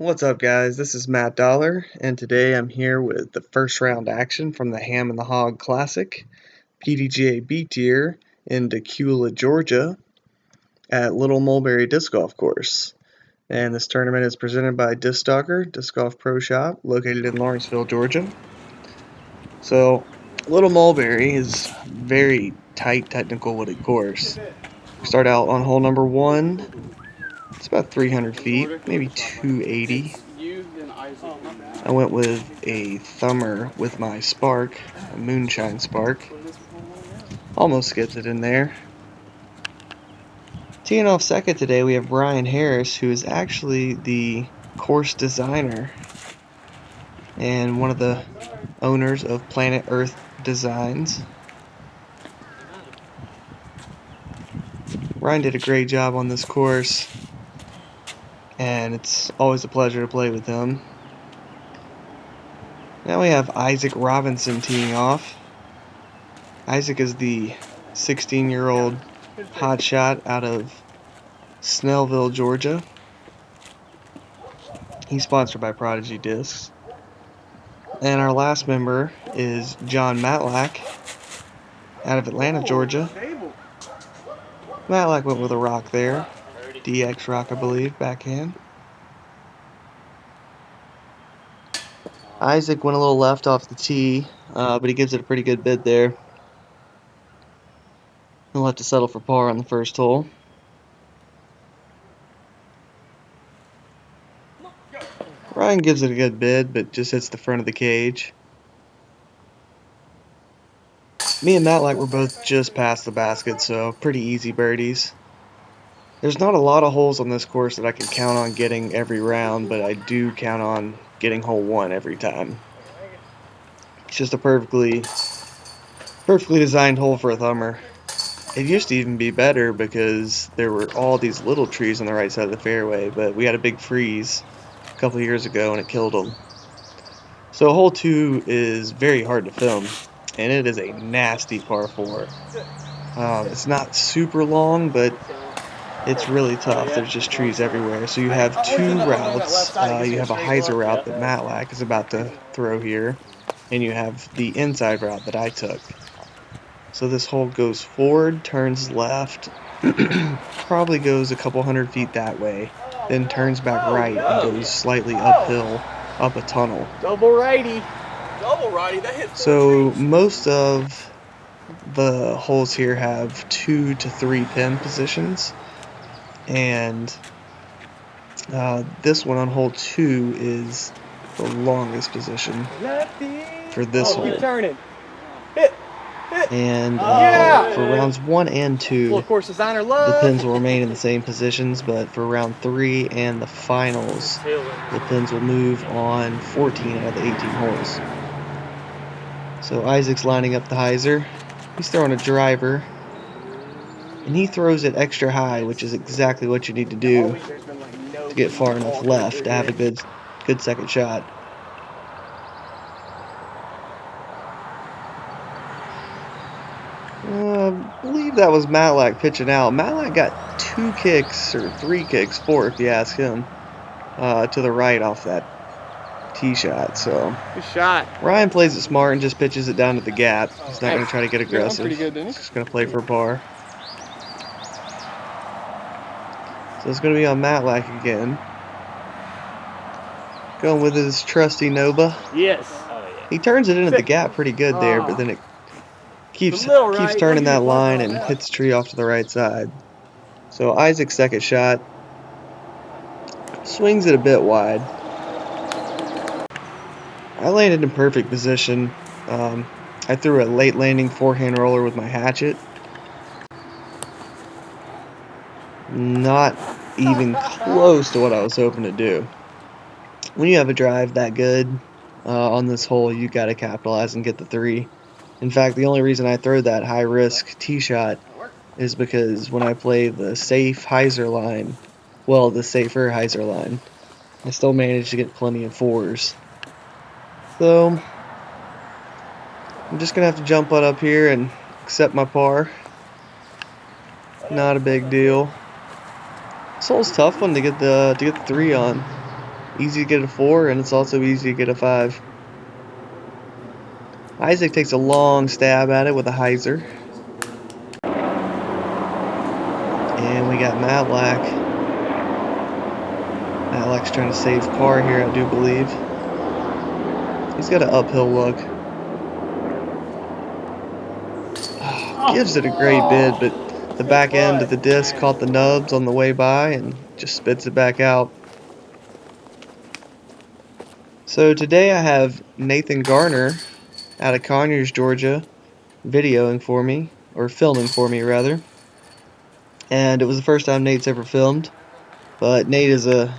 What's up, guys? This is Matt Dollar, and today I'm here with the first round action from the Ham and the Hog Classic, PDGA B Tier in Decula, Georgia, at Little Mulberry Disc Golf Course. And this tournament is presented by Disc Stalker Disc Golf Pro Shop, located in Lawrenceville, Georgia. So, Little Mulberry is a very tight, technical wooded course. We start out on hole number 1. It's about 300 feet, maybe 280. I went with a thumber with my spark, a moonshine spark. Almost skipped it in there. Teeing off second today, we have Brian Harris, who is actually the course designer and one of the owners of Planet Earth Designs. Brian did a great job on this course, and it's always a pleasure to play with him. Now we have Isaac Robinson teeing off. Isaac is the 16-year-old hotshot out of Snellville, Georgia. He's sponsored by Prodigy Discs. And our last member is John Matlack out of Atlanta, Georgia. Matlack went with a rock there. DX rock, I believe, backhand. Isaac went a little left off the tee, but he gives it a pretty good bid there. He'll have to settle for par on the first hole. Ryan gives it a good bid, but just hits the front of the cage. Me and Matlack were both just past the basket, so pretty easy birdies. There's not a lot of holes on this course that I can count on getting every round, but I do count on getting hole 1 every time. It's just a perfectly designed hole for a thumber. It used to even be better because there were all these little trees on the right side of the fairway, but we had a big freeze a couple years ago and it killed them. So hole 2 is very hard to film, and it is a nasty par 4. It's not super long, but it's really tough. There's just trees everywhere. So you have 2 routes. You have a hyzer route that Matlack is about to throw here, and you have the inside route that I took. So this hole goes forward, turns left, probably goes a couple hundred feet that way, then turns back right and goes slightly uphill, up a tunnel. Double righty. Double righty, that hit 4 So trees. most of the holes here have 2 to 3 pin positions, and this one on hole 2 is the longest position for this hole. Keep turning. Hit. And for rounds 1 and 2, Full course designer the love. pins will remain in the same positions, but for round 3 and the finals, the pins will move on 14 out of the 18 holes. So Isaac's lining up the hyzer. He's throwing a driver, and he throws it extra high, which is exactly what you need to do to get far enough left to have a good second shot. I believe that was Matlack pitching out. Matlack got 2 kicks, or 3 kicks, 4 if you ask him, to the right off that tee shot. So Good shot. Ryan plays it smart and just pitches it down to the gap. He's not going to try to get aggressive. Pretty good, didn't he? He's just going to play for a par. So it's going to be on Matlack again. Going with his trusty Nova. Yes. He turns it into the gap pretty good there, but then it keeps turning that line and hits the tree off to the right side. So Isaac's second shot swings it a bit wide. I landed in perfect position. I threw a late landing forehand roller with my hatchet. Not even close to what I was hoping to do. When you have a drive that good on this hole, you got to capitalize and get the 3. In fact, the only reason I throw that high-risk tee shot is because when I play the safe hyzer line, well, the safer hyzer line, I still manage to get plenty of 4s. So I'm just going to have to jump on up here and accept my par. Not a big deal. This hole's a tough one to get the 3 on. Easy to get a 4, and it's also easy to get a 5. Isaac takes a long stab at it with a hyzer. And we got Matlack. Matlack's trying to save par here, I do believe. He's got an uphill look. Gives it a great bid, but the back end of the disc caught the nubs on the way by and just spits it back out. So today I have Nathan Garner out of Conyers, Georgia, videoing for me, or filming for me rather. And it was the first time Nate's ever filmed, but Nate is a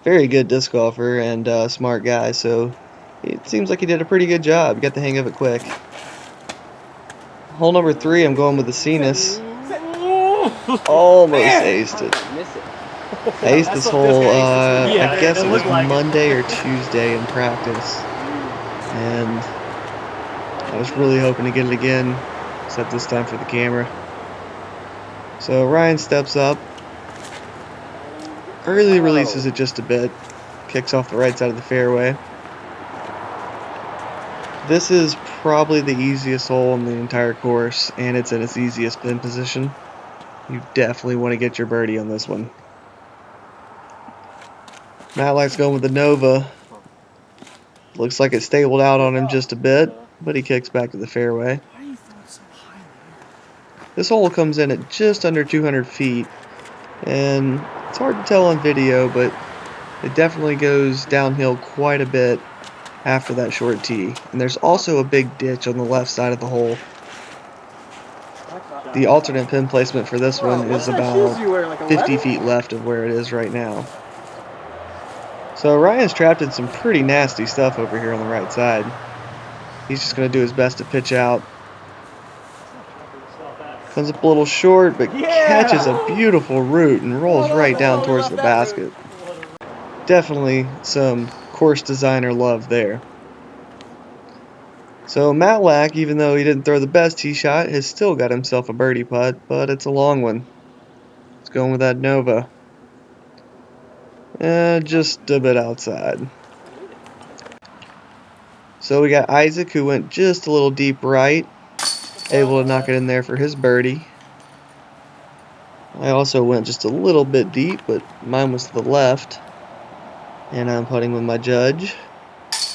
very good disc golfer and a smart guy, so it seems like he did a pretty good job. Got the hang of it quick. Hole number 3, I'm going with the Cenis. Almost aced it. I aced this hole, I guess it was Monday or Tuesday in practice. And I was really hoping to get it again, except this time for the camera. So Ryan steps up. Early releases it just a bit. Kicks off the right side of the fairway. This is probably the easiest hole in the entire course, and it's in its easiest pin position. You definitely want to get your birdie on this one. Matlack's going with the Nova. Looks like it stabled out on him just a bit, but he kicks back to the fairway. This hole comes in at just under 200 feet, and it's hard to tell on video, but it definitely goes downhill quite a bit after that short tee. And there's also a big ditch on the left side of the hole. The alternate pin placement for this one is about 50 feet left of where it is right now. So Ryan's trapped in some pretty nasty stuff over here on the right side. He's just going to do his best to pitch out. Comes up a little short, but catches a beautiful root and rolls right down towards the basket. Definitely some course designer love there. So Matlack, even though he didn't throw the best tee shot, has still got himself a birdie putt, but it's a long one. It's going with that Nova. Just a bit outside. So we got Isaac, who went just a little deep right, able to knock it in there for his birdie. I also went just a little bit deep, but mine was to the left. And I'm putting with my judge.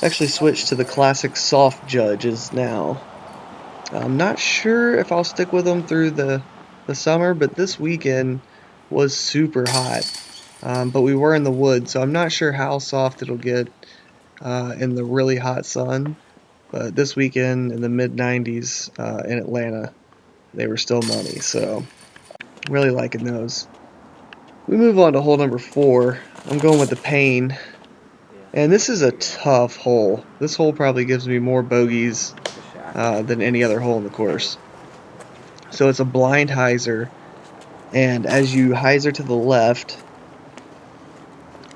Actually switched to the classic soft judges now. I'm not sure if I'll stick with them through the summer, but this weekend was super hot. But we were in the woods, so I'm not sure how soft it'll get in the really hot sun. But this weekend in the mid-90s in Atlanta, they were still money, so really liking those. We move on to hole number 4. I'm going with the Pain. And this is a tough hole. This hole probably gives me more bogeys than any other hole in the course. So it's a blind hyzer, and as you hyzer to the left,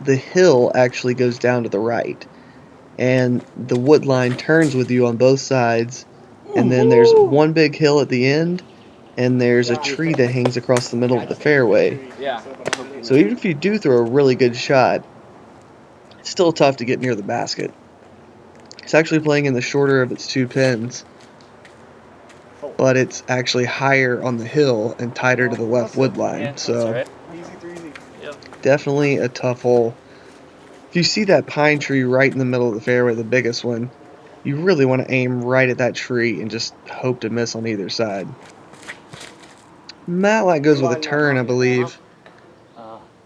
the hill actually goes down to the right, and the wood line turns with you on both sides, and then there's one big hill at the end, and there's a tree that hangs across the middle of the fairway. So even if you do throw a really good shot, it's still tough to get near the basket. It's actually playing in the shorter of its 2 pins, but it's actually higher on the hill and tighter to the left wood line. So definitely a tough hole. If you see that pine tree right in the middle of the fairway, the biggest one, you really want to aim right at that tree and just hope to miss on either side. Matlack goes with a turn, I believe.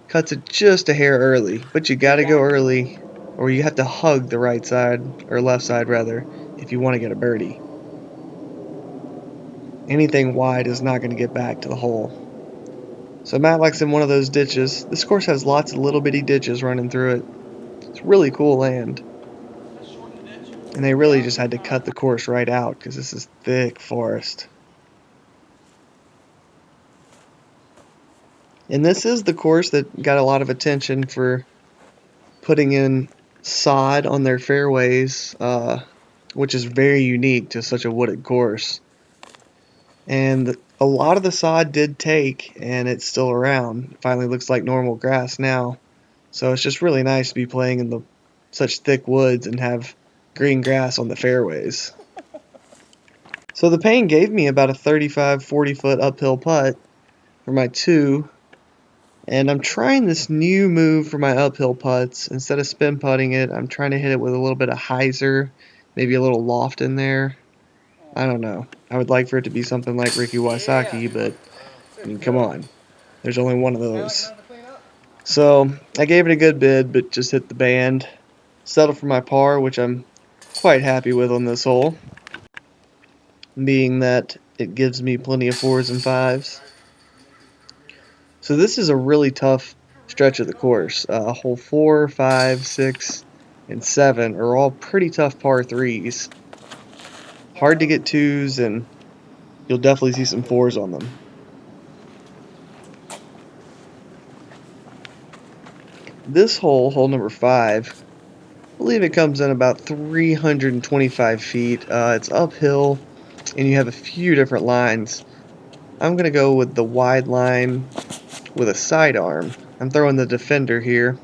Cuts it just a hair early, but you got to go early, or you have to hug the right side, or left side rather, if you want to get a birdie. Anything wide is not going to get back to the hole. So Matlack's in one of those ditches. This course has lots of little bitty ditches running through it. It's really cool land. And they really just had to cut the course right out because this is thick forest. And this is the course that got a lot of attention for putting in sod on their fairways, which is very unique to such a wooded course. And a lot of the sod did take, and it's still around. It finally looks like normal grass now. So it's just really nice to be playing in the such thick woods and have green grass on the fairways. So the Payne gave me about a 35, 40 foot uphill putt for my 2, and I'm trying this new move for my uphill putts. Instead of spin putting it, I'm trying to hit it with a little bit of hyzer, maybe a little loft in there. I don't know. I would like for it to be something like Ricky Wysocki, but I mean, come on. There's only one of those. So I gave it a good bid, but just hit the band. Settled for my par, which I'm quite happy with on this hole, being that it gives me plenty of 4s and 5s. So this is a really tough stretch of the course. Hole 4, 5, 6, and 7 are all pretty tough par 3s. Hard to get 2s, and you'll definitely see some 4s on them. This hole, hole number 5, I believe it comes in about 325 feet. It's uphill, and you have a few different lines. I'm going to go with the wide line with a sidearm. I'm throwing the defender here.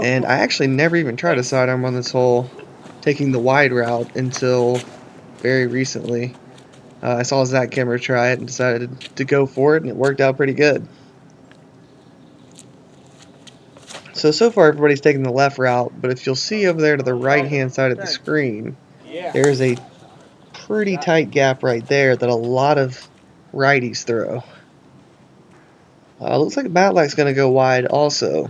And I actually never even tried a sidearm on this hole, taking the wide route until very recently. I saw Zach Kimmer try it and decided to go for it, and it worked out pretty good. So far everybody's taking the left route, but if you'll see over there to the right-hand side of the screen, there is a pretty tight gap right there that a lot of righties throw. Looks like Matlack's going to go wide also.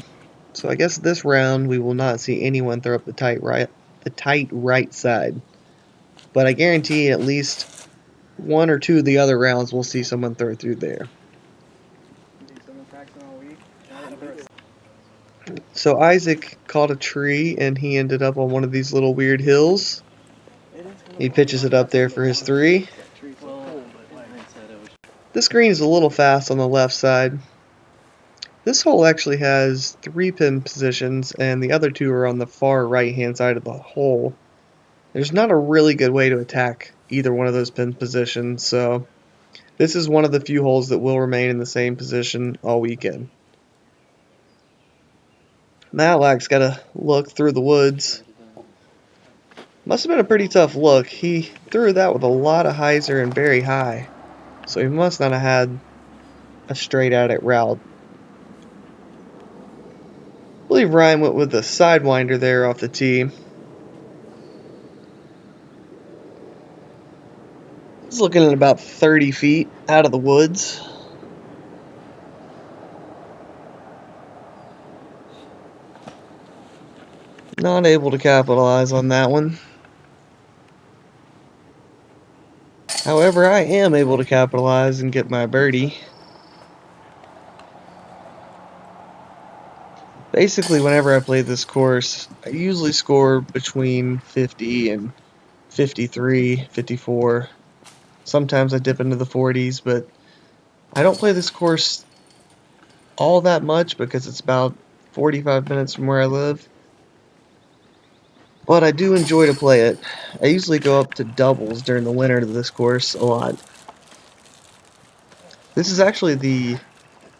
So I guess this round we will not see anyone throw up the tight right side. But I guarantee at least 1 or 2 of the other rounds we'll see someone throw through there. So Isaac caught a tree and he ended up on one of these little weird hills. He pitches it up there for his 3. This green is a little fast on the left side. This hole actually has 3 pin positions, and the other 2 are on the far right-hand side of the hole. There's not a really good way to attack either one of those pin positions, so this is one of the few holes that will remain in the same position all weekend. Matlack's got to look through the woods. Must have been a pretty tough look. He threw that with a lot of hyzer and very high, so he must not have had a straight at it route. I believe Ryan went with the sidewinder there off the tee. He's looking at about 30 feet out of the woods. Not able to capitalize on that one. However, I am able to capitalize and get my birdie. Basically, whenever I play this course, I usually score between 50 and 53, 54. Sometimes I dip into the 40s, but I don't play this course all that much because it's about 45 minutes from where I live. But I do enjoy to play it. I usually go up to doubles during the winter to this course a lot. This is actually the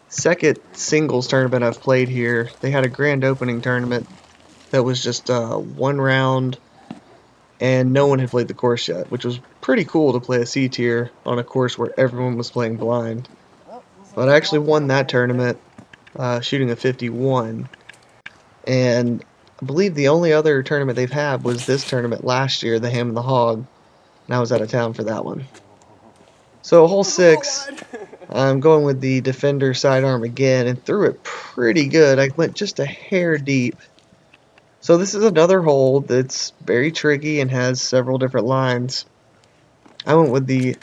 second singles tournament I've played here. They had a grand opening tournament that was just 1 round, and no one had played the course yet, which was pretty cool to play a C tier on a course where everyone was playing blind. But I actually won that tournament, shooting a 51, and I believe the only other tournament they've had was this tournament last year, the Ham and the Hog, and I was out of town for that one. So hole 6, I'm going with the defender sidearm again and threw it pretty good. I went just a hair deep. So this is another hole that's very tricky and has several different lines. I went with the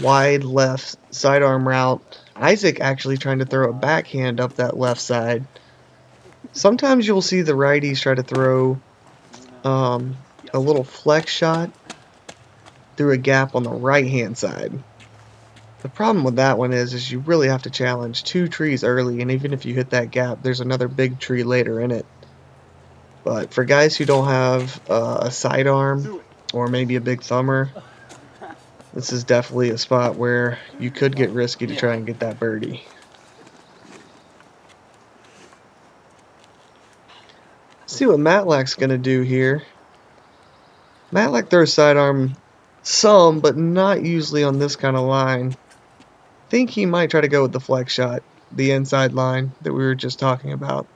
wide left sidearm route. Isaac actually trying to throw a backhand up that left side. Sometimes you'll see the righties try to throw a little flex shot through a gap on the right-hand side. The problem with that one is you really have to challenge 2 trees early, and even if you hit that gap, there's another big tree later in it. But for guys who don't have a sidearm or maybe a big thumber, this is definitely a spot where you could get risky to try and get that birdie. See what Matlack's gonna do here. Matlack throws sidearm some, but not usually on this kind of line. I think he might try to go with the flex shot, the inside line that we were just talking about.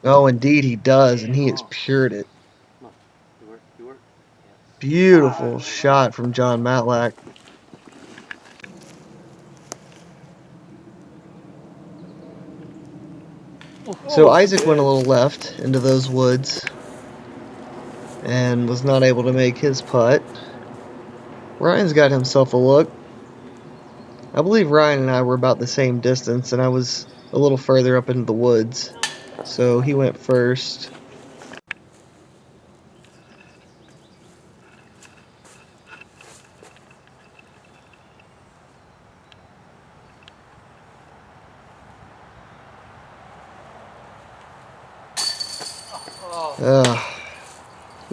Oh, indeed he does, and he has pured it. Beautiful shot from John Matlack. So Isaac went a little left into those woods and was not able to make his putt. Ryan's got himself a look. I believe Ryan and I were about the same distance, and I was a little further up into the woods. So he went first.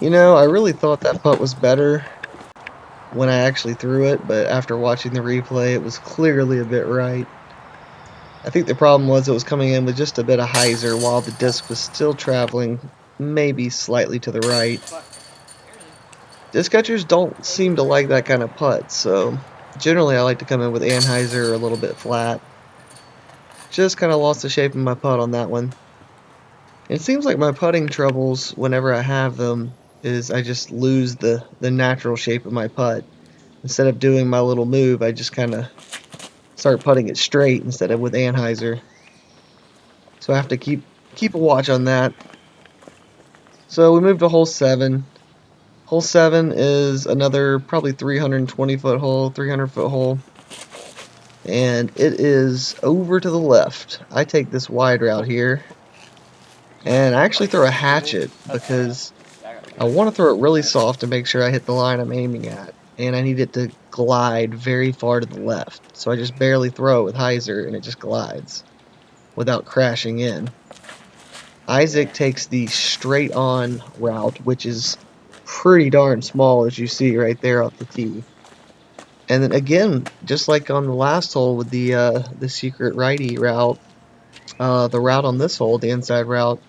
You know, I really thought that putt was better when I actually threw it, but after watching the replay, it was clearly a bit right. I think the problem was it was coming in with just a bit of hyzer while the disc was still traveling maybe slightly to the right. Disc catchers don't seem to like that kind of putt, so generally I like to come in with anhyzer or a little bit flat. Just kind of lost the shape of my putt on that one. It seems like my putting troubles, whenever I have them, is I just lose the natural shape of my putt. Instead of doing my little move, I just kind of start putting it straight instead of with anhyzer. So I have to keep a watch on that. So we moved to hole 7. Hole 7 is another probably 320-foot hole, 300-foot hole. And it is over to the left. I take this wide route here. And I actually throw a hatchet because I want to throw it really soft to make sure I hit the line I'm aiming at. And I need it to glide very far to the left. So I just barely throw it with hyzer and it just glides without crashing in. Isaac takes the straight on route, which is pretty darn small, as you see right there off the tee. And then again, just like on the last hole with the secret righty route, the route on this hole, the inside route,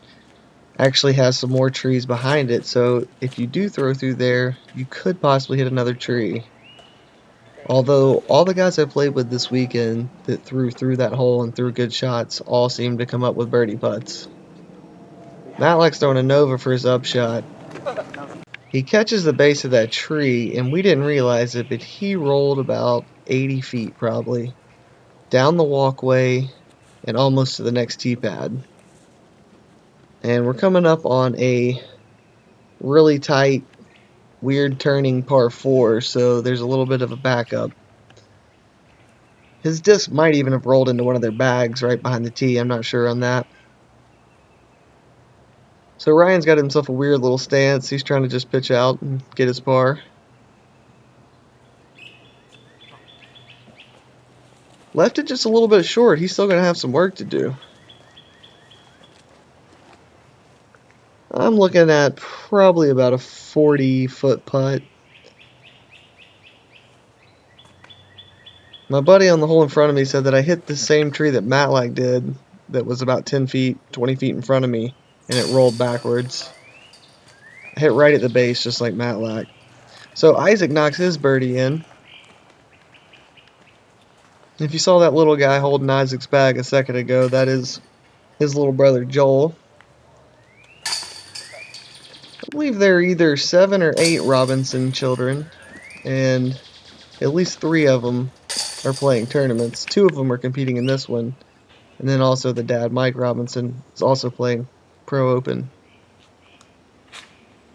actually has some more trees behind it. So if you do throw through there, you could possibly hit another tree. Although all the guys I played with this weekend that threw through that hole and threw good shots all seemed to come up with birdie putts. Matlack's throwing a Nova for his upshot. He catches the base of that tree, and we didn't realize it, but he rolled about 80 feet probably down the walkway and almost to the next tee pad. And we're coming up on a really tight, weird turning par 4, so there's a little bit of a backup. His disc might even have rolled into one of their bags right behind the tee. I'm not sure on that. So Ryan's got himself a weird little stance. He's trying to just pitch out and get his par. Left it just a little bit short. He's still going to have some work to do. I'm looking at probably about a 40-foot putt. My buddy on the hole in front of me said that I hit the same tree that Matlack did that was about 10 feet, 20 feet in front of me, and it rolled backwards. I hit right at the base just like Matlack. So Isaac knocks his birdie in. If you saw that little guy holding Isaac's bag a second ago, that is his little brother Joel. I believe there are either 7 or 8 Robinson children, and at least 3 of them are playing tournaments. 2 of them are competing in this one, and then also the dad, Mike Robinson, is also playing Pro Open.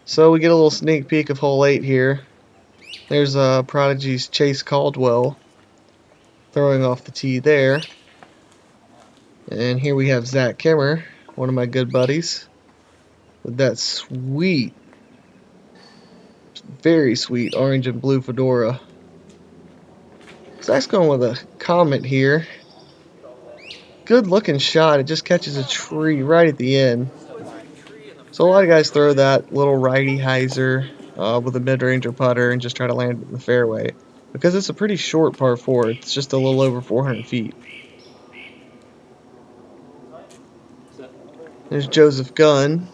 So we get a little sneak peek of hole 8 here. There's Prodigy's Chase Caldwell throwing off the tee there. And here we have Zach Kimmer, one of my good buddies, with that sweet, very sweet orange and blue fedora. Zach's going with a Comet here. Good looking shot. It just catches a tree right at the end. So a lot of guys throw that little righty hyzer with a mid-ranger putter and just try to land it in the fairway. Because it's a pretty short par 4. It's just a little over 400 feet. There's Joseph Gunn.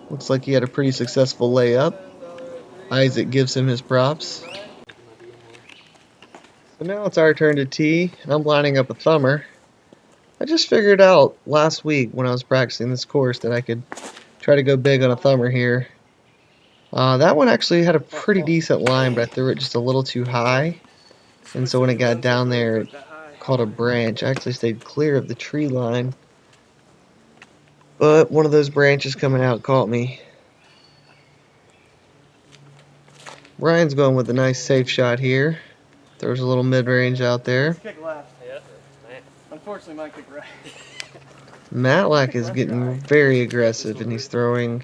Looks like he had a pretty successful layup. Isaac gives him his props. So now it's our turn to tee, and I'm lining up a thumber. I just figured out last week when I was practicing this course that I could try to go big on a thumber here. That one actually had a pretty decent line, but I threw it just a little too high. And so when it got down there, it caught a branch. I actually stayed clear of the tree line. But one of those branches coming out caught me. Ryan's going with a nice safe shot here. Throws a little mid-range out there. Kick left. Unfortunately, mine kicked right. Matlack is getting very aggressive, and he's throwing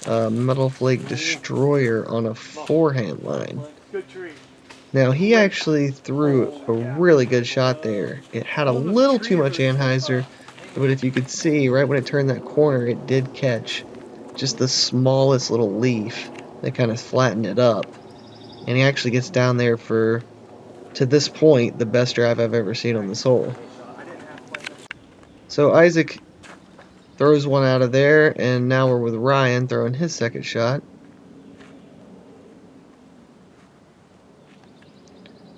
a Metal Flake Destroyer on a forehand line. Good tree. Now, he actually threw a really good shot there. It had a little too much anhyzer, but if you could see, right when it turned that corner, it did catch just the smallest little leaf that kind of flattened it up. And he actually gets down there for, to this point, the best drive I've ever seen on this hole. So Isaac throws one out of there, and now we're with Ryan throwing his second shot.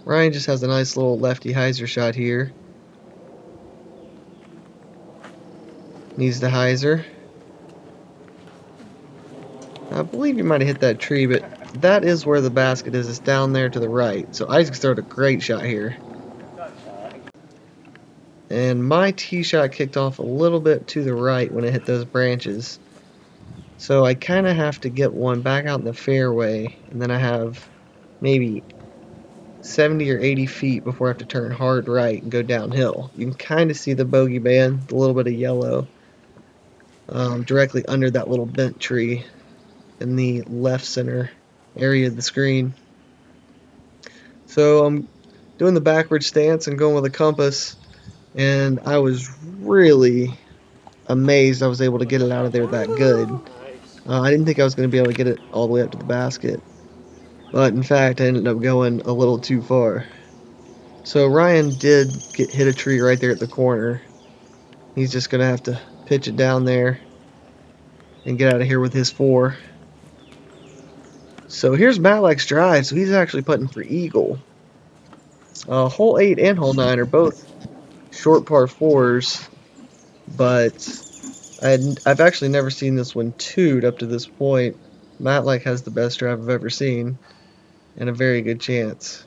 Ryan just has a nice little lefty hyzer shot here. Needs the hyzer. I believe you might have hit that tree, but that is where the basket is. It's down there to the right. So Isaac's throwing a great shot here. And my tee shot kicked off a little bit to the right when it hit those branches. So I kind of have to get one back out in the fairway, and then I have maybe 70 or 80 feet before I have to turn hard right and go downhill. You can kind of see the bogey band, a little bit of yellow, directly under that little bent tree in the left center area of the screen. So I'm doing the backward stance and going with a compass, and I was really amazed I was able to get it out of there that good. I didn't think I was going to be able to get it all the way up to the basket, but in fact I ended up going a little too far. So Ryan did hit a tree right there at the corner. He's just going to have to pitch it down there and get out of here with his 4. So here's Matlack's drive. So he's actually putting for eagle. Hole 8 and hole 9 are both short par 4s, but I've actually never seen this one two'd up to this point. Matlack has the best drive I've ever seen, and a very good chance.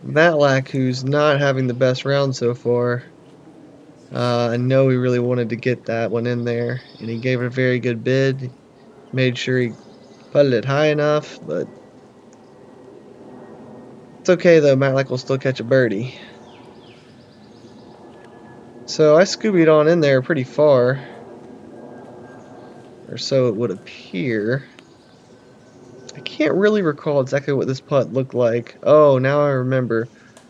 Matlack, who's not having the best round so far, I know he really wanted to get that one in there, and he gave it a very good bid. Made sure he putted it high enough, but it's okay though. Matlack will still catch a birdie. So I Scoobied on in there pretty far, or so it would appear. I can't really recall exactly what this putt looked like. Oh, now I remember.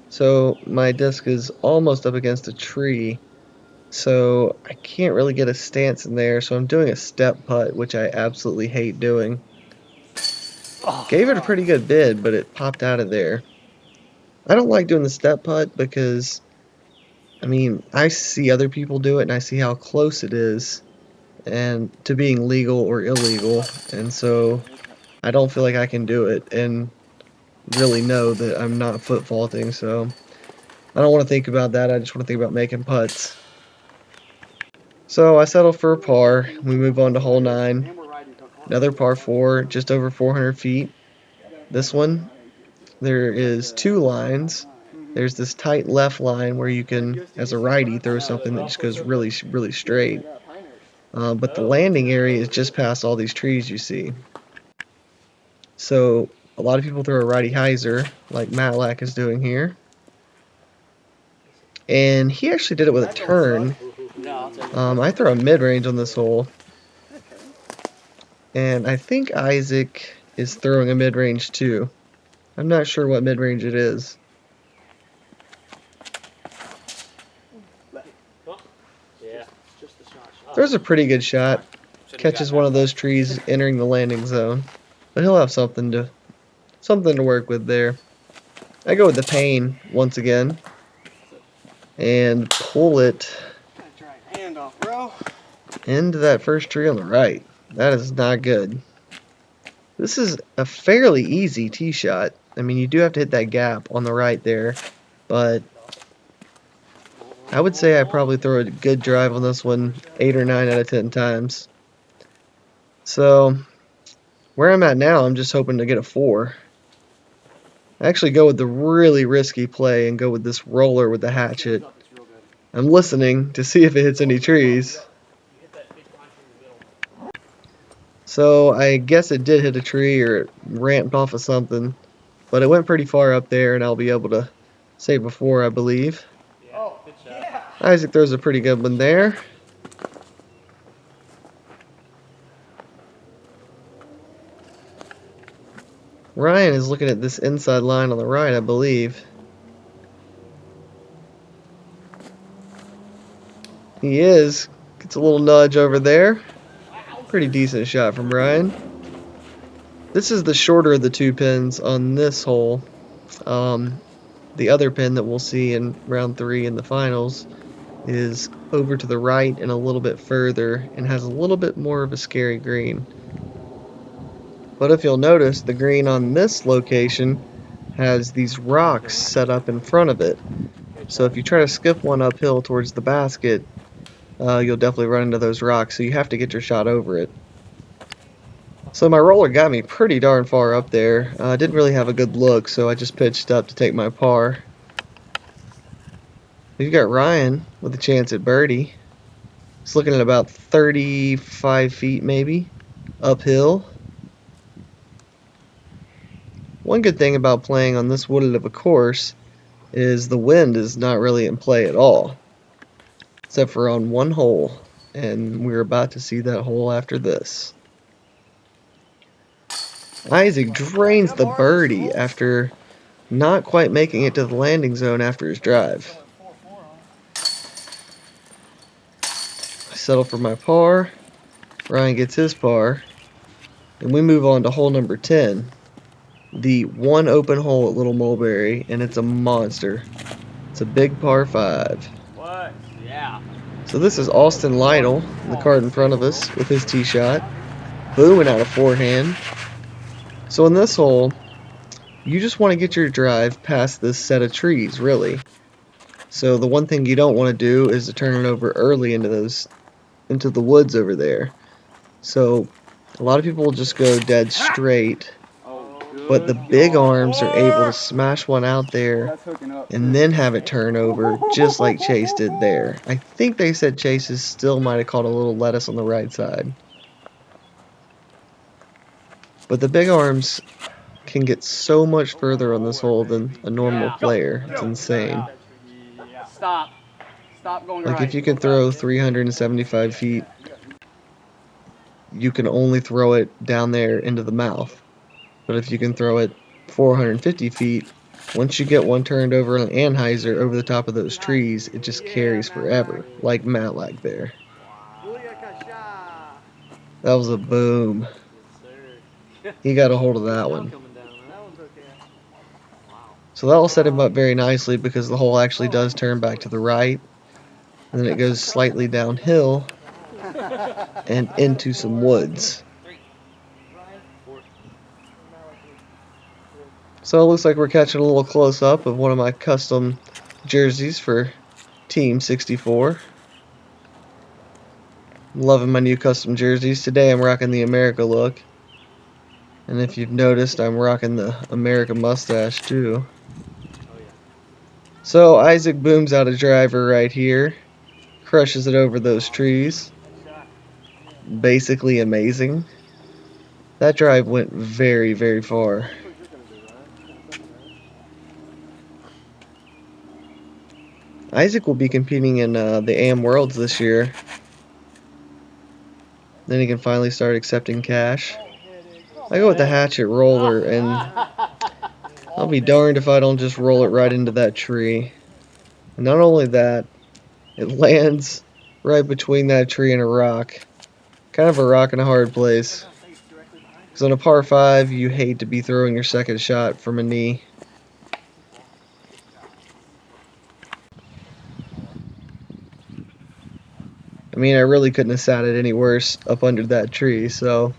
So my disc is almost up against a tree, so I can't really get a stance in there, so I'm doing a step putt, which I absolutely hate doing. Gave it a pretty good bid, but it popped out of there. I don't like doing the step putt because, I mean, I see other people do it and I see how close it is and to being legal or illegal, and so I don't feel like I can do it and really know that I'm not foot faulting, so I don't want to think about that. I just want to think about making putts. So I settle for a par. We move on to hole 9. Another par 4, just over 400 feet. This one, there is 2 lines. There's this tight left line where you can, as a righty, throw something that just goes really, really straight. But the landing area is just past all these trees you see. So a lot of people throw a righty hyzer, like Matlack is doing here. And he actually did it with a turn. I throw a mid-range on this hole. And I think Isaac is throwing a mid-range too. I'm not sure what mid-range it is. There's a pretty good shot. Catches one of those trees entering the landing zone. But he'll have something to work with there. I go with the pain once again. and pull it Hand off, bro. into that first tree on the right. That is not good. This is a fairly easy tee shot. I mean, you do have to hit that gap on the right there, but I would say I probably throw a good drive on this one 8 or 9 out of 10 times. So, where I'm at now, I'm just hoping to get a 4. I actually go with the really risky play and go with this roller with the hatchet. I'm listening to see if it hits any trees. So I guess it did hit a tree or it ramped off of something. But it went pretty far up there and I'll be able to save a 4, I believe. Oh, good shot. Isaac throws a pretty good one there. Ryan is looking at this inside line on the right, I believe. He is. Gets a little nudge over there. Pretty decent shot from Ryan. This is the shorter of the 2 pins on this hole. The other pin that we'll see in round 3 in the finals is over to the right and a little bit further and has a little bit more of a scary green. But if you'll notice, the green on this location has these rocks set up in front of it. So if you try to skip one uphill towards the basket, you'll definitely run into those rocks, so you have to get your shot over it. So my roller got me pretty darn far up there. I didn't really have a good look, so I just pitched up to take my par. You've got Ryan with a chance at birdie. He's looking at about 35 feet maybe, uphill. One good thing about playing on this wooded of a course is the wind is not really in play at all, except for on one hole, and we're about to see that hole after this. Isaac drains the birdie after not quite making it to the landing zone after his drive. I settle for my par. Ryan gets his par. And we move on to hole number 10. The one open hole at Little Mulberry, and it's a monster. It's a big par 5. What? Yeah. So this is Austin Lytle in the cart in front of us with his tee shot. Booming out of forehand. So in this hole, you just want to get your drive past this set of trees, really. So the one thing you don't want to do is to turn it over early into the woods over there. So a lot of people will just go dead straight, but the big arms are able to smash one out there and then have it turn over just like Chase did there. I think they said Chase's still might have caught a little lettuce on the right side. But the big arms can get so much further on this hole than a normal player. It's insane. Stop. Stop going Like right. if you can throw 375 feet, you can only throw it down there into the mouth. But if you can throw it 450 feet, once you get one turned over an Anheuser over the top of those trees, it just carries forever, like Matlack there. That was a boom. He got a hold of that one. So that will set him up very nicely because the hole actually does turn back to the right. And then it goes slightly downhill and into some woods. So it looks like we're catching a little close-up of one of my custom jerseys for Team 64. I'm loving my new custom jerseys. Today I'm rocking the America look. And if you've noticed, I'm rocking the America mustache too. So Isaac booms out a driver right here. Crushes it over those trees. Basically amazing. That drive went very, very far. Isaac will be competing in the AM Worlds this year. Then he can finally start accepting cash. I go with the hatchet roller, and I'll be darned if I don't just roll it right into that tree. And not only that, it lands right between that tree and a rock. Kind of a rock in a hard place. Because on a par 5, you hate to be throwing your second shot from a knee. I mean, I really couldn't have sat it any worse up under that tree, so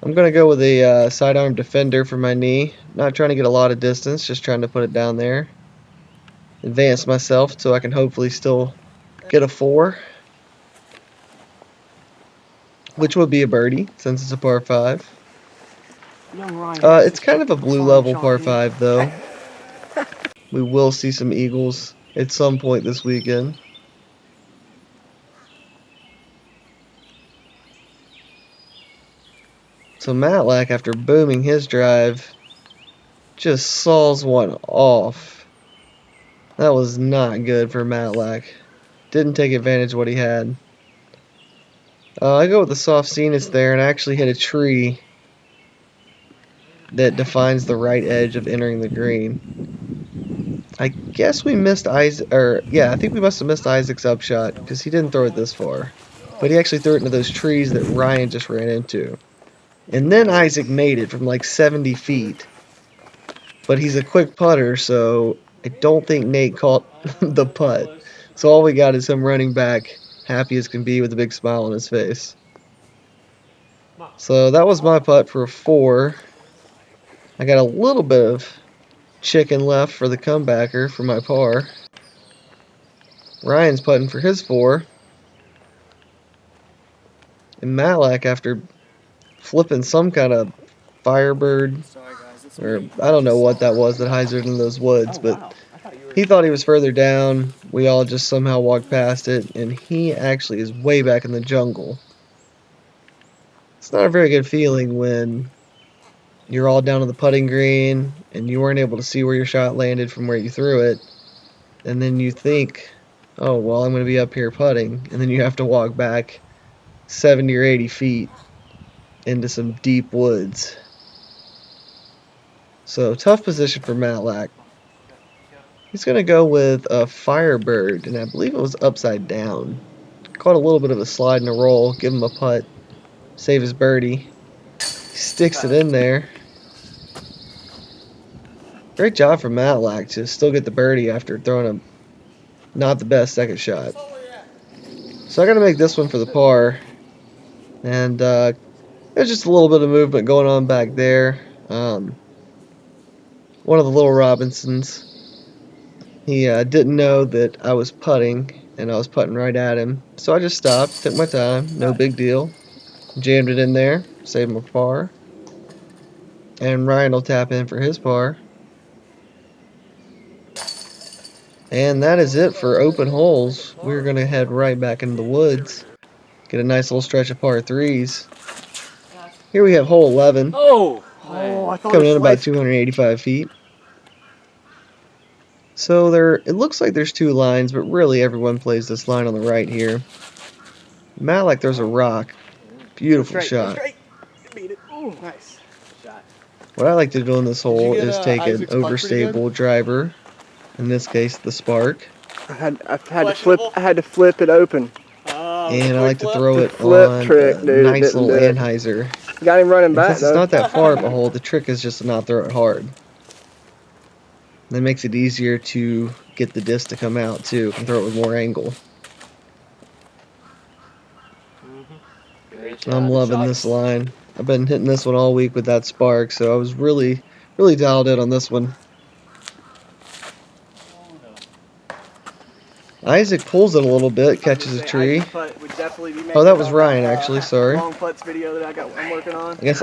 I'm going to go with a sidearm defender for my knee. Not trying to get a lot of distance, just trying to put it down there. Advance myself so I can hopefully still get a 4, which would be a birdie since it's a par 5. It's kind of a blue level par 5 though. We will see some eagles at some point this weekend. So Matlack, after booming his drive, just saws one off. That was not good for Matlack. Didn't take advantage of what he had. I go with the soft Zenith there and actually hit a tree that defines the right edge of entering the green. I guess we missed Isaac, or yeah, I think we must have missed Isaac's upshot because he didn't throw it this far. But he actually threw it into those trees that Ryan just ran into. And then Isaac made it from like 70 feet. But he's a quick putter, so I don't think Nate caught the putt. So all we got is him running back, happy as can be with a big smile on his face. So that was my putt for a 4. I got a little bit of chicken left for the comebacker for my par. Ryan's putting for his 4. And Matlack, after flipping some kind of Firebird, or I don't know what that was that hyzered in those woods, but he thought he was further down. We all just somehow walked past it, and he actually is way back in the jungle. It's not a very good feeling when you're all down on the putting green and you weren't able to see where your shot landed from where you threw it, and then you think, oh, well, I'm going to be up here putting, and then you have to walk back 70 or 80 feet into some deep woods. So, tough position for Matlack. He's going to go with a Firebird, and I believe it was upside down. Caught a little bit of a slide and a roll, give him a putt, save his birdie. He sticks it in there. Great job from Matlack to still get the birdie after throwing a not the best second shot. So I got to make this one for the par. And there's just a little bit of movement going on back there. One of the little Robinsons, he didn't know that I was putting, and I was putting right at him. So I just stopped, took my time, no big deal. Jammed it in there, saved my par. And Ryan will tap in for his par. And that is it for open holes. We're going to head right back into the woods. Get a nice little stretch of par 3s. Here we have hole 11. Coming in about 285 feet. So it looks like there's 2 lines, but really everyone plays this line on the right here. Matlack throws a rock. Beautiful shot. Beat it. Ooh, nice shot. What I like to do on this hole is take an overstable driver. In this case, the Spark. I had to flip it open. And I like to throw it flip on trick, a dude, nice little do it. anhyzer. Got him running back, Since it's not that far of a hole, the trick is just to not throw it hard. That makes it easier to get the disc to come out too, and throw it with more angle. I'm loving this line. I've been hitting this one all week with that Spark, so I was really dialed in on this one. Isaac pulls it a little bit, catches a tree. Oh, that was Ryan, actually, sorry. Long putts video that I'm working on. I guess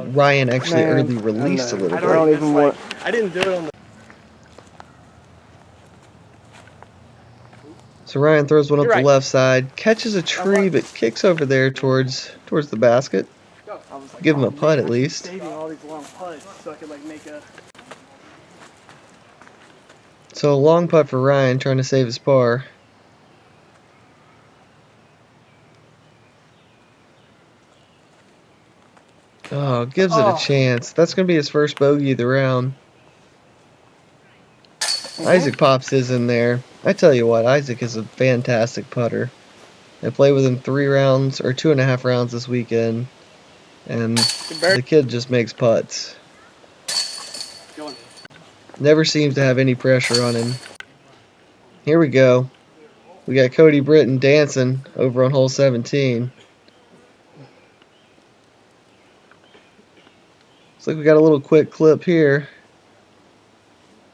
Ryan actually early released a little bit. I didn't do it on the... So Ryan throws one up the left side, catches a tree, but kicks over there towards the basket. Give him a putt at least. So a long putt for Ryan, trying to save his par. Oh, gives it a chance. That's going to be his first bogey of the round. Isaac pops his in there. I tell you what, Isaac is a fantastic putter. I played with him 3 rounds, or 2.5 rounds this weekend, and the kid just makes putts. Never seems to have any pressure on him. Here we go. We got Cody Britton dancing over on hole 17. Looks like we got a little quick clip here.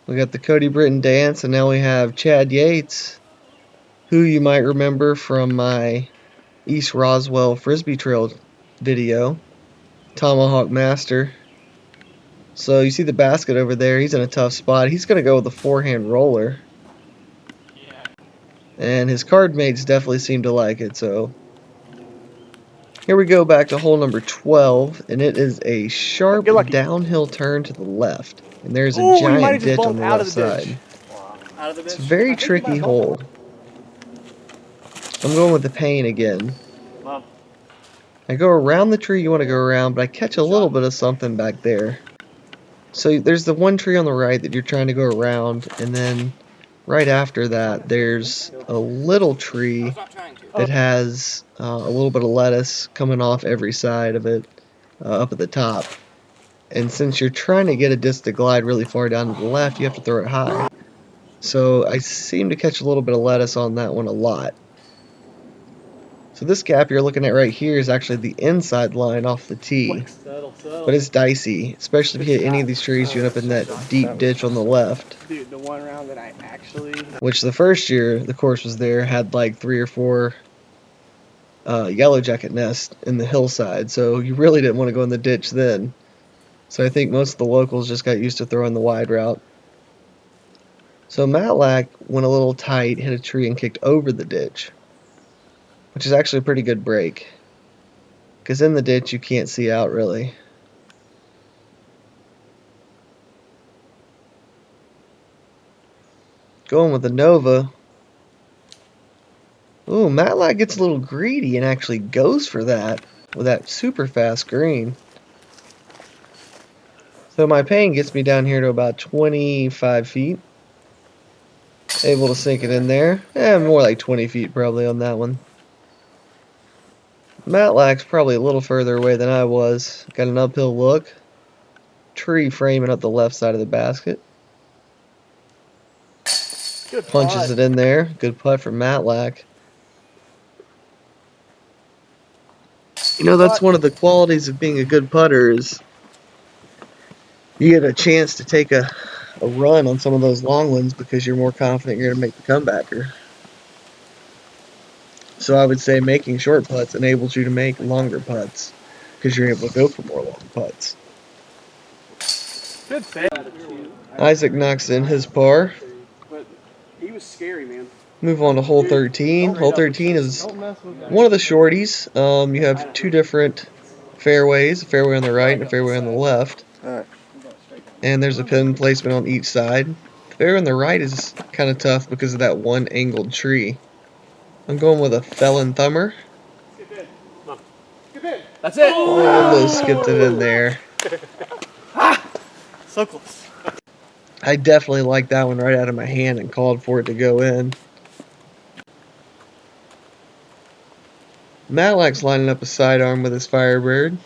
We got the Cody Britton dance, and now we have Chad Yates, who you might remember from my East Roswell Frisbee Trail video, Tomahawk Master. So you see the basket over there. He's in a tough spot. He's going to go with a forehand roller. Yeah. And his card mates definitely seem to like it. So here we go back to hole number 12. And it is a sharp downhill turn to the left. And there's a giant ditch on the left side. Out of the It's a ditch. very tricky hole. I'm going with the pain again. Mom. I go around the tree you want to go around, but I catch a little bit of something back there. So there's the one tree on the right that you're trying to go around, and then right after that there's a little tree that has a little bit of lettuce coming off every side of it up at the top. And since you're trying to get a disc to glide really far down to the left, you have to throw it high. So I seem to catch a little bit of lettuce on that one a lot. So this gap you're looking at right here is actually the inside line off the tee. But it's dicey, especially if you hit any of these trees, you end up in that deep ditch on the left. Dude, the one round that I actually... Which the first year the course was there had like 3 or 4 yellow jacket nests in the hillside, so you really didn't want to go in the ditch then. So I think most of the locals just got used to throwing the wide route. So Matlack went a little tight, hit a tree, and kicked over the ditch, which is actually a pretty good break, because in the ditch you can't see out really. Going with the Nova. Ooh, Matlack gets a little greedy and actually goes for that with that super fast green. So my pain gets me down here to about 25 feet. Able to sink it in there. More like 20 feet probably on that one. Matlack's probably a little further away than I was. Got an uphill look. Tree framing up the left side of the basket. Good Punches it in there. Good putt from Matlack. You know, that's one of the qualities of being a good putter is you get a chance to take a run on some of those long ones because you're more confident you're going to make the comebacker. So I would say making short putts enables you to make longer putts because you're able to go for more long putts. Good save. Isaac knocks in his par. But he was scary, man. Move on to hole 13. Hole 13 is one of the shorties. You have 2 different fairways, a fairway on the right and a fairway on the left. And there's a pin placement on each side. The fairway on the right is kind of tough because of that one angled tree. I'm going with a Felon Thumber. That's it. Almost skipped it in there. So close. I definitely liked that one right out of my hand and called for it to go in. Matlack's lining up a sidearm with his Firebird.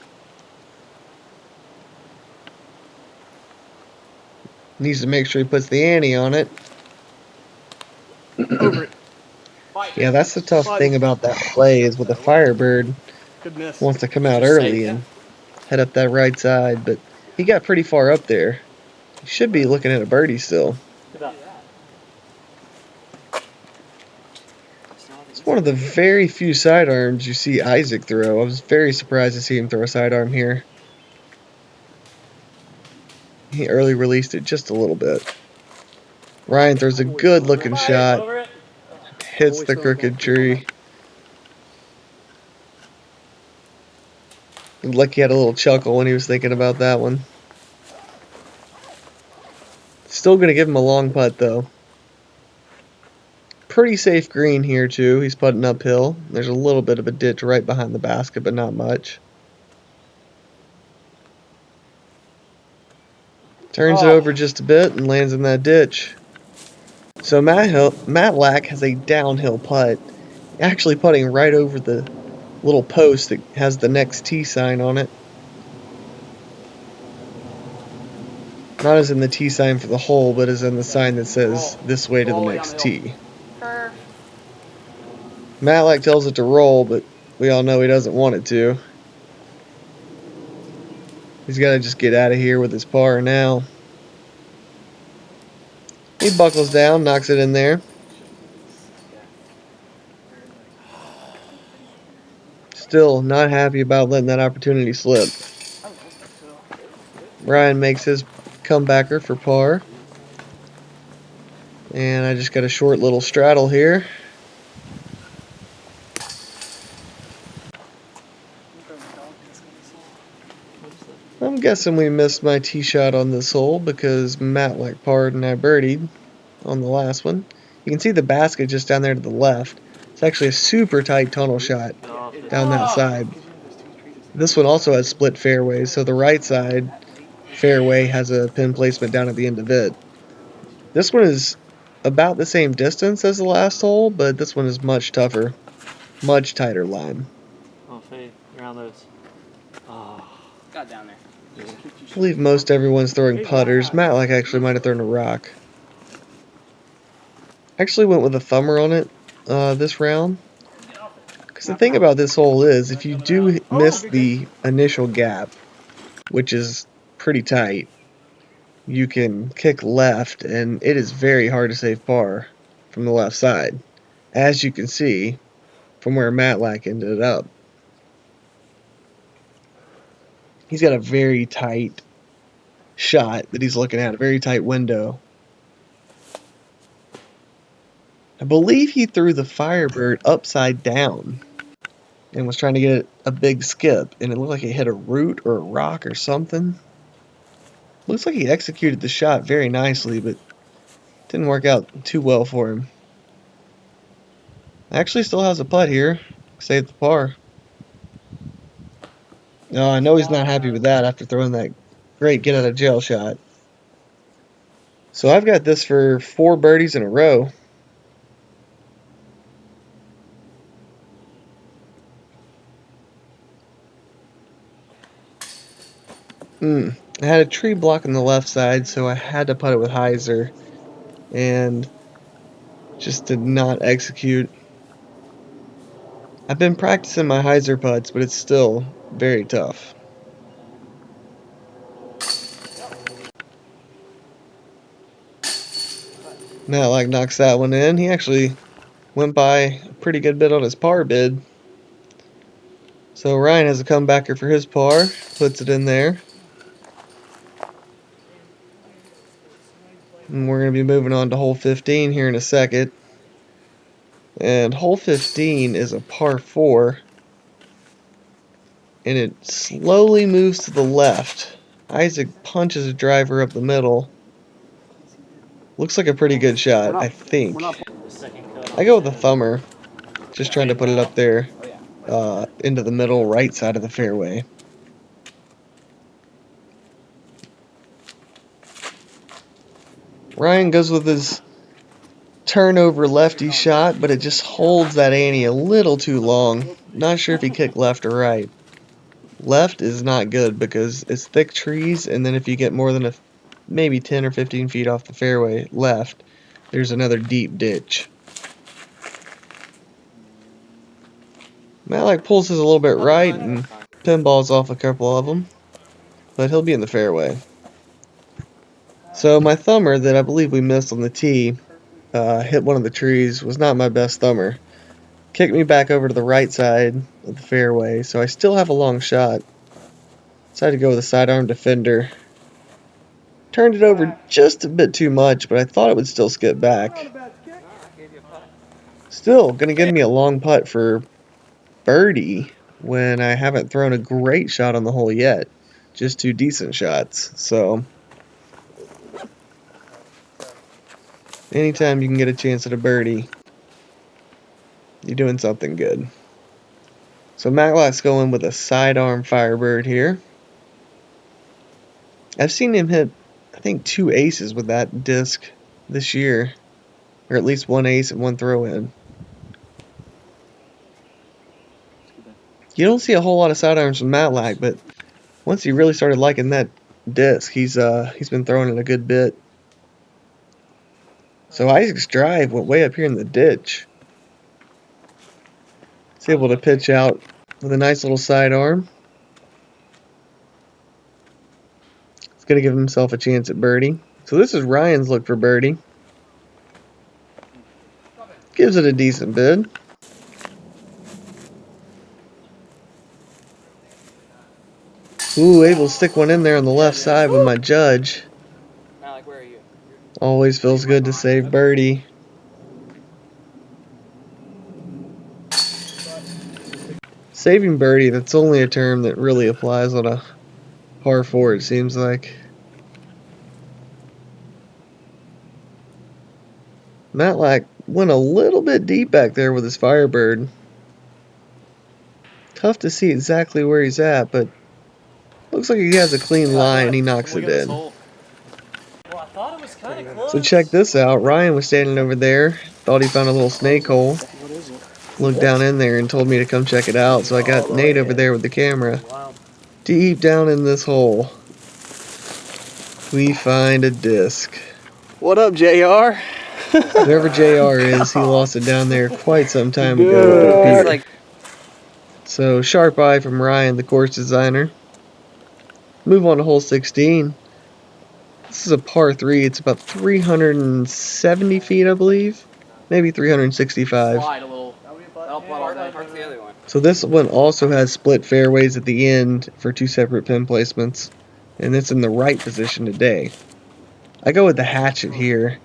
Needs to make sure he puts the ante on it. Over it. Yeah, that's the tough thing about that play is with the Firebird, Good miss. wants to come out early and head up that right side, but he got pretty far up there. He should be looking at a birdie still. It's one of the very few sidearms you see Isaac throw. I was very surprised to see him throw a sidearm here. He early released it just a little bit. Ryan throws a good looking shot. Hits the crooked tree. Looked like he had a little chuckle when he was thinking about that one. Still going to give him a long putt though. Pretty safe green here too. He's putting uphill. There's a little bit of a ditch right behind the basket, but not much. Turns it over just a bit and lands in that ditch. So Matlack has a downhill putt. Actually putting right over the little post that has the next tee sign on it. Not as in the tee sign for the hole, but as in the sign that says this way to the next tee. Matlack tells it to roll, but we all know he doesn't want it to. He's got to just get out of here with his par now. He buckles down, knocks it in there. Still not happy about letting that opportunity slip. Ryan makes his comebacker for par. And I just got a short little straddle here. I'm guessing we missed my tee shot on this hole because Matlack parred and I birdied on the last one. You can see the basket just down there to the left. It's actually a super tight tunnel shot down that side. This one also has split fairways, so the right side fairway has a pin placement down at the end of it. This one is about the same distance as the last hole, but this one is much tougher, much tighter line. Oh, Faye, you're on those. Oh. Got down there. I believe most everyone's throwing putters. Matlack actually might have thrown a rock. Actually went with a thumber on it this round. Because the thing about this hole is, if you do miss the initial gap, which is pretty tight, you can kick left, and it is very hard to save par from the left side, as you can see from where Matlack ended up. He's got a very tight shot that he's looking at, a very tight window. I believe he threw the Firebird upside down and was trying to get a big skip, and it looked like it hit a root or a rock or something. Looks like he executed the shot very nicely, but didn't work out too well for him. Actually still has a putt here. Saved the par. No, I know he's not happy with that after throwing that great get out of jail shot. So I've got this for 4 birdies in a row. I had a tree blocking the left side, so I had to putt it with hyzer, and just did not execute. I've been practicing my hyzer putts, but it's still very tough. Matlack knocks that one in. He actually went by a pretty good bit on his par bid. So Ryan has a comebacker for his par, puts it in there. And we're going to be moving on to hole 15 here in a second. And hole 15 is a par 4. And it slowly moves to the left. Isaac punches a driver up the middle. Looks like a pretty good shot, I think. I go with a thumber. Just trying to put it up there into the middle right side of the fairway. Ryan goes with his turnover lefty shot, but it just holds that ante a little too long. Not sure if he kicked left or right. Left is not good because it's thick trees, and then if you get more than maybe 10 or 15 feet off the fairway left, there's another deep ditch. Matlack pulls his a little bit right and pinballs off a couple of them, but he'll be in the fairway. So my thumber that I believe we missed on the tee hit one of the trees, was not my best thumber. Kicked me back over to the right side of the fairway, so I still have a long shot. Decided to go with a sidearm defender. Turned it over just a bit too much, but I thought it would still skip back. Still going to give me a long putt for birdie when I haven't thrown a great shot on the hole yet. Just 2 decent shots. So anytime you can get a chance at a birdie, you're doing something good. So Matlack's going with a sidearm Firebird here. I've seen him hit, I think, 2 aces with that disc this year. Or at least 1 ace and 1 throw-in. You don't see a whole lot of sidearms from Matlack, but once he really started liking that disc, he's been throwing it a good bit. So Isaac's drive went way up here in the ditch. He's able to pitch out with a nice little sidearm. He's going to give himself a chance at birdie. So this is Ryan's look for birdie. Gives it a decent bid. Ooh, able to stick one in there on the left side with my judge. Matlack, where are you? Always feels good to save birdie. Saving birdie, that's only a term that really applies on a par 4, it seems like. Matlack went a little bit deep back there with his Firebird. Tough to see exactly where he's at, but looks like he has a clean line. He knocks it in. Well, I thought it was kind of close. So check this out. Ryan was standing over there. Thought he found a little snake hole. What is it? Looked down in there and told me to come check it out. So I got Nate over there with the camera. Wow. Deep down in this hole, we find a disc. What up, JR? Whoever JR is, he lost it down there quite some time ago. Good. With Peter. So sharp eye from Ryan, the course designer. Move on to hole 16. This is a par 3. It's about 370 feet, I believe. Maybe 365. Slide a little. That'll putt all day. Park the other one. So this one also has split fairways at the end for 2 separate pin placements. And it's in the right position today. I go with the hatchet here.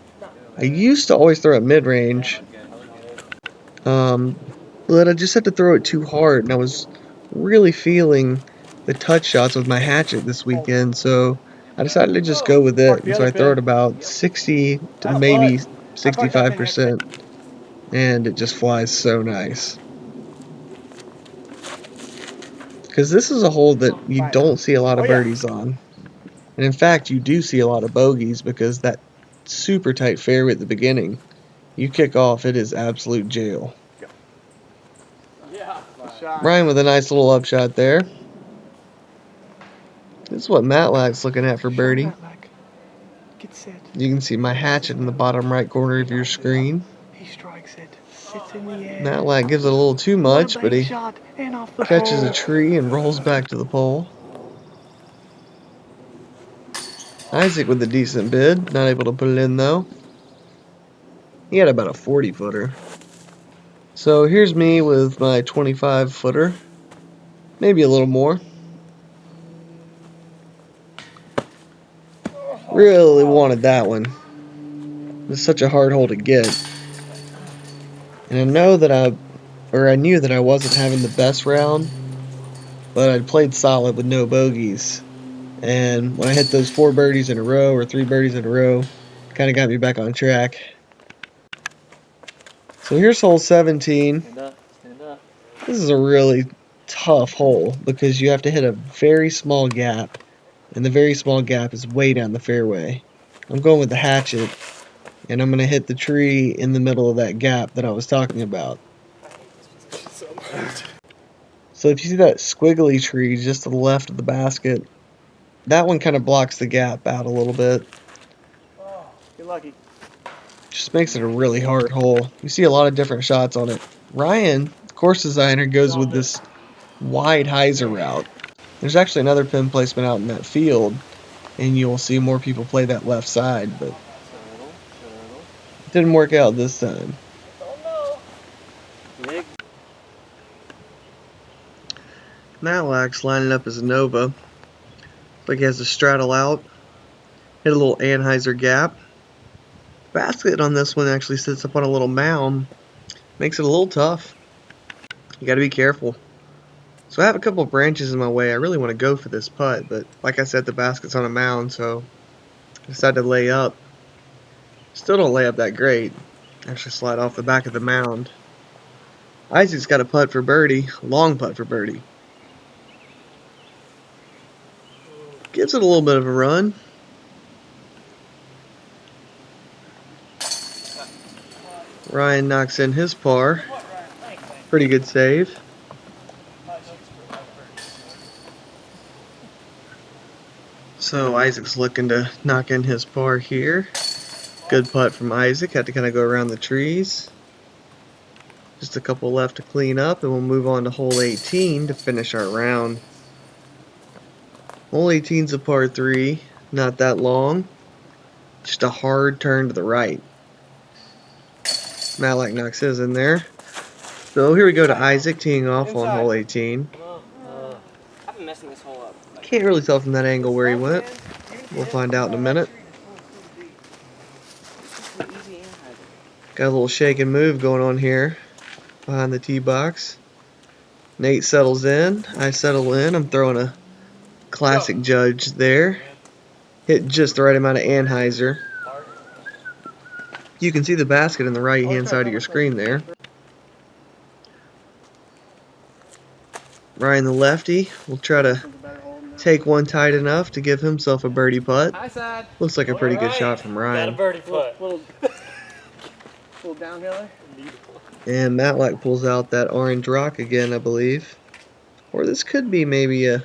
I used to always throw it mid-range. But I just had to throw it too hard. And I was really feeling the touch shots with my hatchet this weekend. So I decided to just go with it. And so I throw it about 60 to maybe 65%. And it just flies so nice. Because this is a hole that you don't see a lot of birdies on. And in fact, you do see a lot of bogeys because that super tight fairway at the beginning, you kick off, it is absolute jail. Yeah. Ryan with a nice little upshot there. This is what Matlack's looking at for birdie. Get set. You can see my hatchet in the bottom right corner of your screen. He strikes it. It's in the air. Matlack gives it a little too much, but he Shot and off the catches pole. a tree and rolls back to the pole. Isaac with a decent bid, not able to put it in though. He had about a 40-footer. So here's me with my 25-footer, maybe a little more. Really wanted that one. It's such a hard hole to get. And I knew that I wasn't having the best round, but I'd played solid with no bogeys. And when I hit those 4 birdies in a row or 3 birdies in a row, kind of got me back on track. So here's hole 17. Stand up. Stand up. This is a really tough hole because you have to hit a very small gap, and the very small gap is way down the fairway. I'm going with the hatchet, and I'm going to hit the tree in the middle of that gap that I was talking about. So if you see that squiggly tree just to the left of the basket, that one kind of blocks the gap out a little bit. Get lucky. Just makes it a really hard hole. You see a lot of different shots on it. Ryan, course designer, goes with this wide hyzer route. There's actually another pin placement out in that field, and you'll see more people play that left side, but it didn't work out this time. Nick. Matlack's lining up as a Nova. Looks like he has a straddle out. Hit a little anhyzer gap. Basket on this one actually sits up on a little mound. Makes it a little tough. You got to be careful. So I have a couple of branches in my way. I really want to go for this putt, but like I said, the basket's on a mound, so I decided to lay up. Still don't lay up that great. Actually slide off the back of the mound. Isaac's got a putt for birdie. A long putt for birdie. Gives it a little bit of a run. Ryan knocks in his par. Pretty good save. So Isaac's looking to knock in his par here. Good putt from Isaac. Had to kind of go around the trees. Just a couple left to clean up, and we'll move on to hole 18 to finish our round. Hole 18's a par 3, not that long. Just a hard turn to the right. Matlack knocks his in there. So here we go to Isaac teeing off on hole 18. I've been messing this hole up. Can't really tell from that angle where he went. We'll find out in a minute. Got a little shake and move going on here behind the tee box. Nate settles in. I settle in. I'm throwing a classic judge there. Hit just the right amount of anhyzer. You can see the basket in the right hand side of your screen there. Ryan the lefty will try to take one tight enough to give himself a birdie putt. Looks like a pretty good shot from Ryan. Got a birdie putt. Little downhill. And Matlack pulls out that orange rock again, I believe. Or this could be maybe a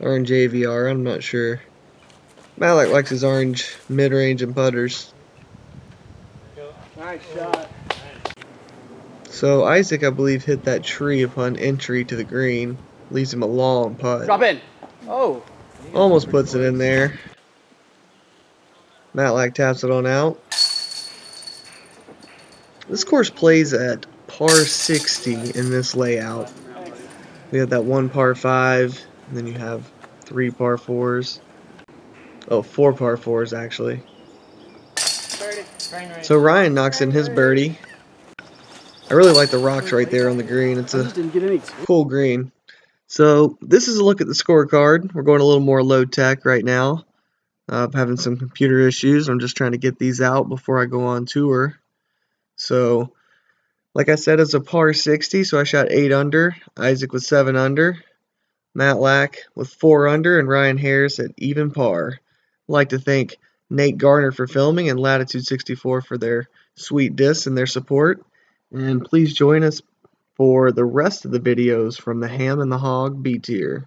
orange AVR, I'm not sure. Matlack likes his orange mid-range and putters. Nice shot. So Isaac, I believe, hit that tree upon entry to the green. Leaves him a long putt. Drop in. Oh. Almost puts it in there. Matlack taps it on out. This course plays at par 60 in this layout. We have that one par 5, and then you have 3 par 4s. Oh, 4 par 4s actually. So Ryan knocks in his birdie. I really like the rocks right there on the green. It's a cool green. So this is a look at the scorecard. We're going a little more low tech right now. I'm having some computer issues. I'm just trying to get these out before I go on tour. So, like I said, it's a par 60, so I shot 8 under. Isaac with 7 under. Matlack with 4 under, and Ryan Harris at even par. I'd like to thank Nate Garner for filming and Latitude 64 for their sweet discs and their support. And please join us for the rest of the videos from the Ham and the Hog B tier.